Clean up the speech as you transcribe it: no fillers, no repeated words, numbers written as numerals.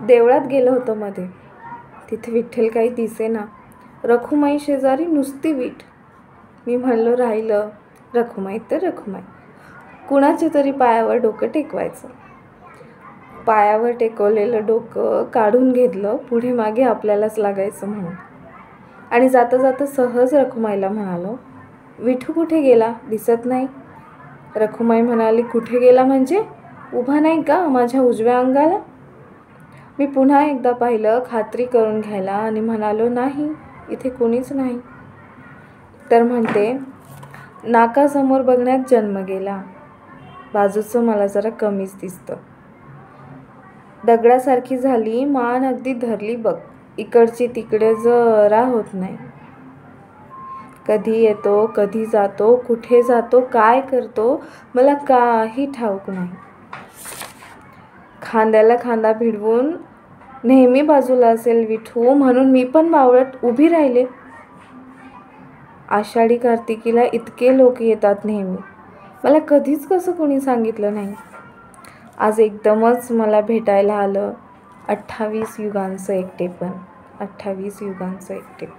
देवळात गेलं होतं मध्ये. तिथे विठ्ठल काही दिसेना. रखुमाई शेजारी नुसती वीट. मी म्हणलो राहिलं, रखुमाई तर रखुमाई. कुणाच्या तरी पायावर डोकं टेकवायचं. पायावर टेकवलेलं डोकं काढून घेतलं. पुढे मागे आपल्यालाच लागायचं म्हणून. आणि जाता जाता सहज रखुमाईला म्हणालो, विठू कुठे गेला? दिसत नाही. रखुमाई म्हणाली, कुठे गेला म्हणजे? उभा नाही का माझ्या उजव्या अंगाला? मी पुन्हा एकदा पाहिलं खात्री करून घ्यायला आणि म्हणालो, नाही, इथे कोणीच नाही. तर म्हणते, नाकासमोर बघण्यात जन्म गेला. बाजूचं मला जरा कमीच दिसतं. दगडासारखी झाली, मान अगदी धरली बघ. इकडची तिकडे जरा होत नाही. कधी येतो, कधी जातो, कुठे जातो, काय करतो, मला काही ठाऊक नाही. खांद्याला खांदा भिडवून नेहमी बाजूला असेल विठू म्हणून मी पण बावळट उभी राहिले. आषाढी कार्तिकीला इतके लोक येतात नेहमी. मला कधीच कसं कोणी सांगितलं नाही. आज एकदमच मला भेटायला आलं. 28 युगांचं एकटेपण. 28 युगांचं एकटेपण.